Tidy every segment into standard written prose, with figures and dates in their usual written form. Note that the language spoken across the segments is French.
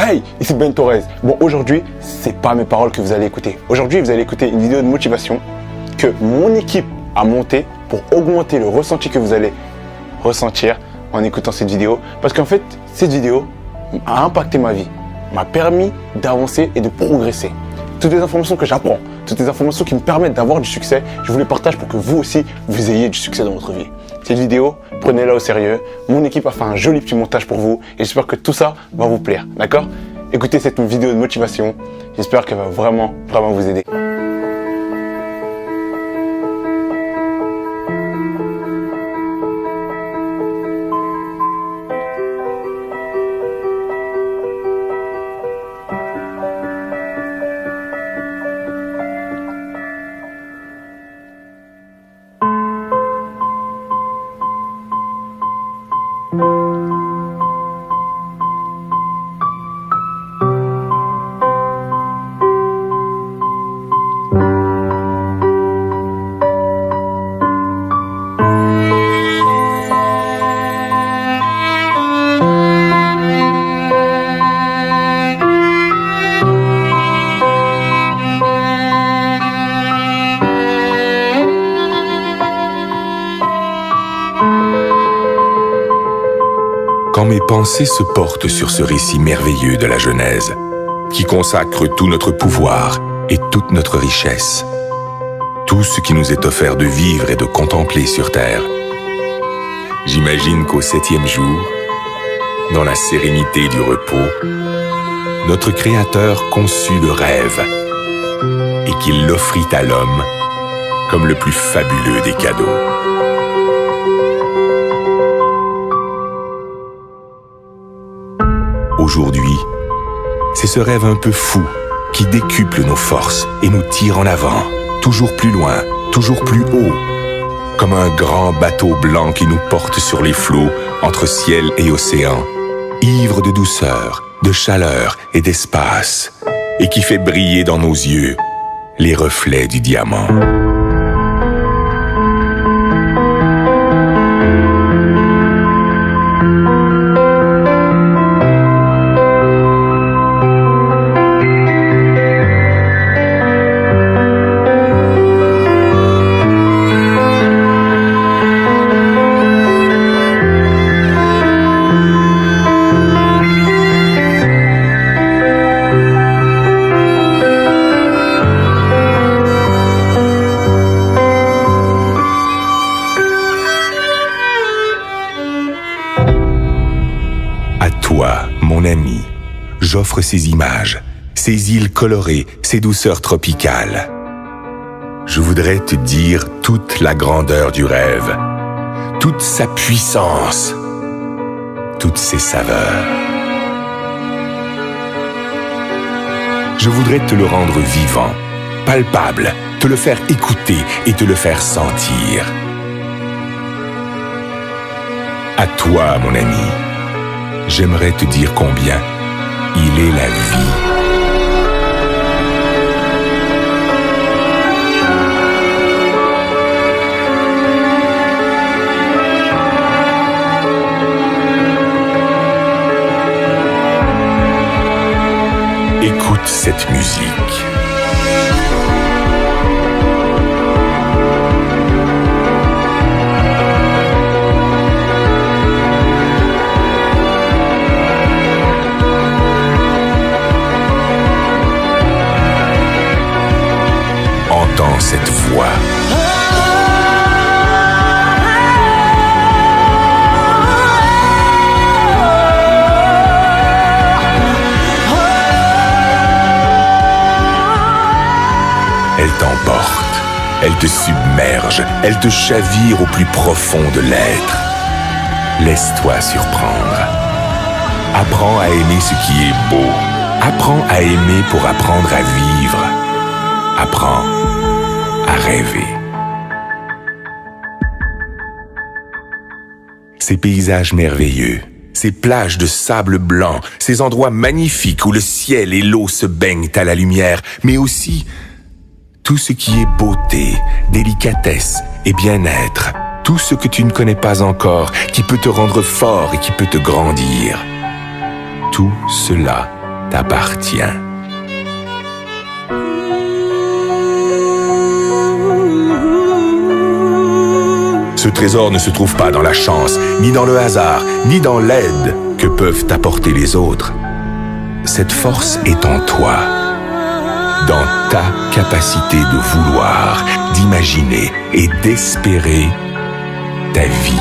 Hey, ici Ben Torres. Bon, aujourd'hui, c'est pas mes paroles que vous allez écouter. Aujourd'hui, vous allez écouter une vidéo de motivation que mon équipe a montée pour augmenter le ressenti que vous allez ressentir en écoutant cette vidéo. Parce qu'en fait, cette vidéo a impacté ma vie, m'a permis d'avancer et de progresser. Toutes les informations que j'apprends, toutes les informations qui me permettent d'avoir du succès, je vous les partage pour que vous aussi, vous ayez du succès dans votre vie. Cette vidéo, prenez-la au sérieux. Mon équipe a fait un joli petit montage pour vous et j'espère que tout ça va vous plaire, d'accord? Écoutez cette vidéo de motivation, j'espère qu'elle va vraiment vous aider. Quand mes pensées se portent sur ce récit merveilleux de la Genèse, qui consacre tout notre pouvoir et toute notre richesse, tout ce qui nous est offert de vivre et de contempler sur terre, j'imagine qu'au 7e jour, dans la sérénité du repos, notre Créateur conçut le rêve et qu'il l'offrit à l'homme comme le plus fabuleux des cadeaux. Aujourd'hui, c'est ce rêve un peu fou qui décuple nos forces et nous tire en avant, toujours plus loin, toujours plus haut, comme un grand bateau blanc qui nous porte sur les flots entre ciel et océan, ivre de douceur, de chaleur et d'espace, et qui fait briller dans nos yeux les reflets du diamant. Toi, mon ami, j'offre ces images, ces îles colorées, ces douceurs tropicales. Je voudrais te dire toute la grandeur du rêve, toute sa puissance, toutes ses saveurs. Je voudrais te le rendre vivant, palpable, te le faire écouter et te le faire sentir. À toi, mon ami. J'aimerais te dire combien il est la vie. Écoute cette musique. Entends cette voix. Elle t'emporte, elle te submerge, elle te chavire au plus profond de l'être. Laisse-toi surprendre. Apprends à aimer ce qui est beau. Apprends à aimer pour apprendre à vivre. Apprends à rêver. Ces paysages merveilleux, ces plages de sable blanc, ces endroits magnifiques où le ciel et l'eau se baignent à la lumière, mais aussi tout ce qui est beauté, délicatesse et bien-être, tout ce que tu ne connais pas encore, qui peut te rendre fort et qui peut te grandir. Tout cela t'appartient. Ce trésor ne se trouve pas dans la chance, ni dans le hasard, ni dans l'aide que peuvent t'apporter les autres. Cette force est en toi, dans ta capacité de vouloir, d'imaginer et d'espérer ta vie.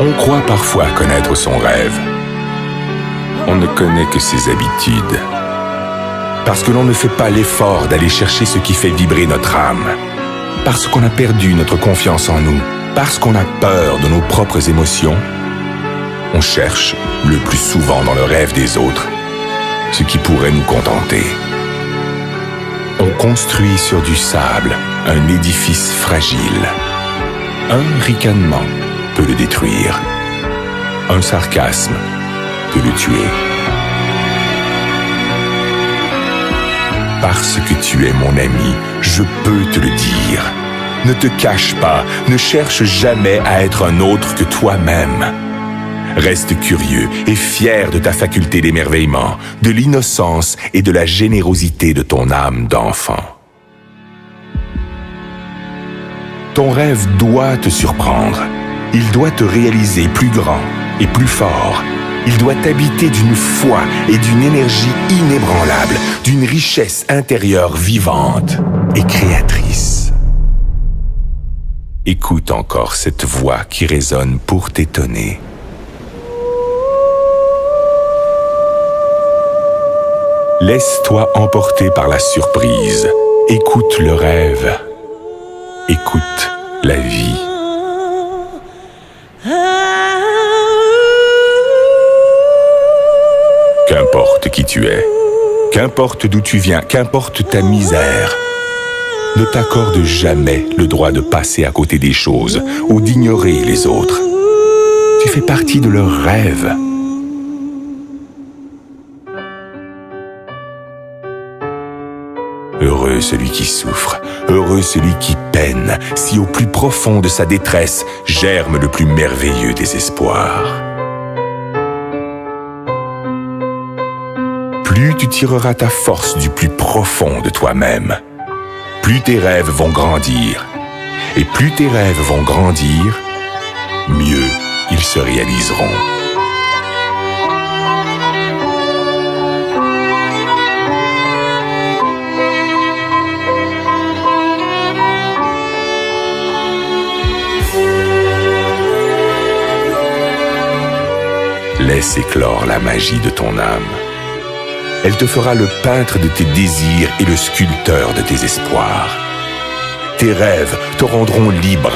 On croit parfois connaître son rêve. On ne connaît que ses habitudes. Parce que l'on ne fait pas l'effort d'aller chercher ce qui fait vibrer notre âme. Parce qu'on a perdu notre confiance en nous. Parce qu'on a peur de nos propres émotions. On cherche, le plus souvent dans le rêve des autres, ce qui pourrait nous contenter. On construit sur du sable un édifice fragile. Un ricanement peut le détruire. Un sarcasme peut le tuer. Parce que tu es mon ami, je peux te le dire. Ne te cache pas, ne cherche jamais à être un autre que toi-même. Reste curieux et fier de ta faculté d'émerveillement, de l'innocence et de la générosité de ton âme d'enfant. Ton rêve doit te surprendre. Il doit te réaliser plus grand et plus fort. Il doit t'habiter d'une foi et d'une énergie inébranlable, d'une richesse intérieure vivante et créatrice. Écoute encore cette voix qui résonne pour t'étonner. Laisse-toi emporter par la surprise. Écoute le rêve. Écoute la vie. Qu'importe qui tu es, qu'importe d'où tu viens, qu'importe ta misère, ne t'accorde jamais le droit de passer à côté des choses ou d'ignorer les autres. Tu fais partie de leurs rêves. Heureux celui qui souffre, heureux celui qui peine, si au plus profond de sa détresse germe le plus merveilleux des espoirs. Plus tu tireras ta force du plus profond de toi-même, plus tes rêves vont grandir. Et plus tes rêves vont grandir, mieux ils se réaliseront. Laisse éclore la magie de ton âme. Elle te fera le peintre de tes désirs et le sculpteur de tes espoirs. Tes rêves te rendront libre,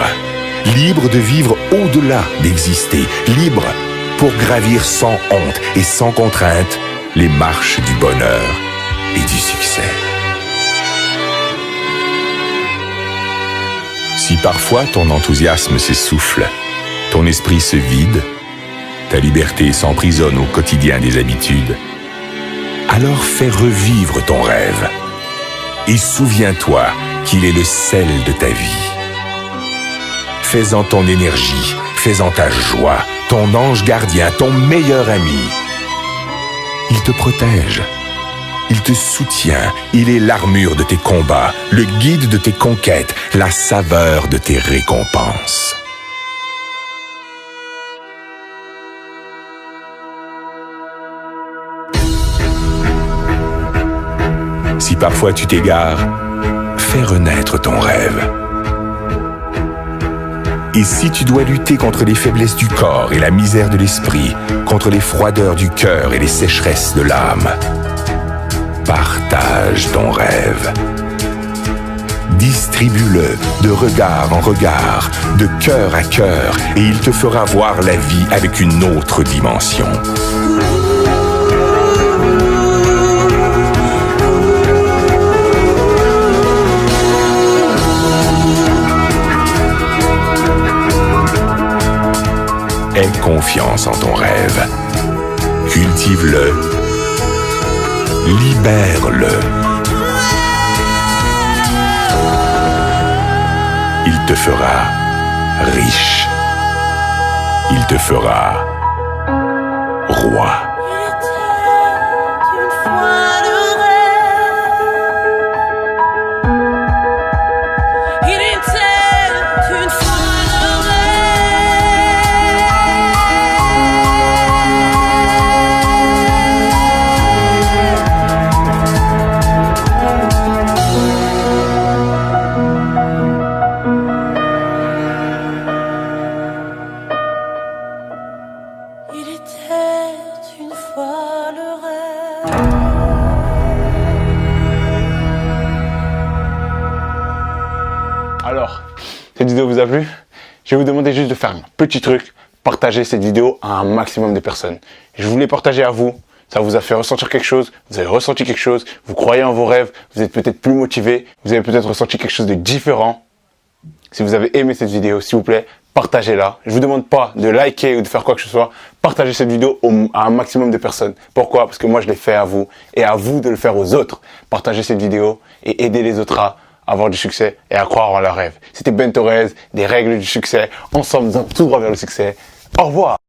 libre de vivre au-delà d'exister, libre pour gravir sans honte et sans contrainte les marches du bonheur et du succès. Si parfois ton enthousiasme s'essouffle, ton esprit se vide, ta liberté s'emprisonne au quotidien des habitudes, alors fais revivre ton rêve et souviens-toi qu'il est le sel de ta vie. Fais-en ton énergie, fais-en ta joie, ton ange gardien, ton meilleur ami. Il te protège, il te soutient, il est l'armure de tes combats, le guide de tes conquêtes, la saveur de tes récompenses. Si parfois tu t'égares, fais renaître ton rêve. Et si tu dois lutter contre les faiblesses du corps et la misère de l'esprit, contre les froideurs du cœur et les sécheresses de l'âme, partage ton rêve. Distribue-le de regard en regard, de cœur à cœur, et il te fera voir la vie avec une autre dimension. confiance en ton rêve. Cultive-le. Libère-le. Il te fera riche. Il te fera roi. Il était une fois le rêve. Alors, cette vidéo vous a plu? Je vais vous demander juste de faire un petit truc, partager cette vidéo à un maximum de personnes. Je voulais partager à vous, ça vous a fait ressentir quelque chose, vous avez ressenti quelque chose, vous croyez en vos rêves, vous êtes peut-être plus motivé, vous avez peut-être ressenti quelque chose de différent. Si vous avez aimé cette vidéo, s'il vous plaît, partagez-la. Je vous demande pas de liker ou de faire quoi que ce soit. Partagez cette vidéo à un maximum de personnes. Pourquoi? Parce que moi, je l'ai fait à vous et à vous de le faire aux autres. Partagez cette vidéo et aidez les autres à avoir du succès et à croire en leurs rêves. C'était Ben Torres, des règles du succès. Ensemble, nous allons tout droit vers le succès. Au revoir!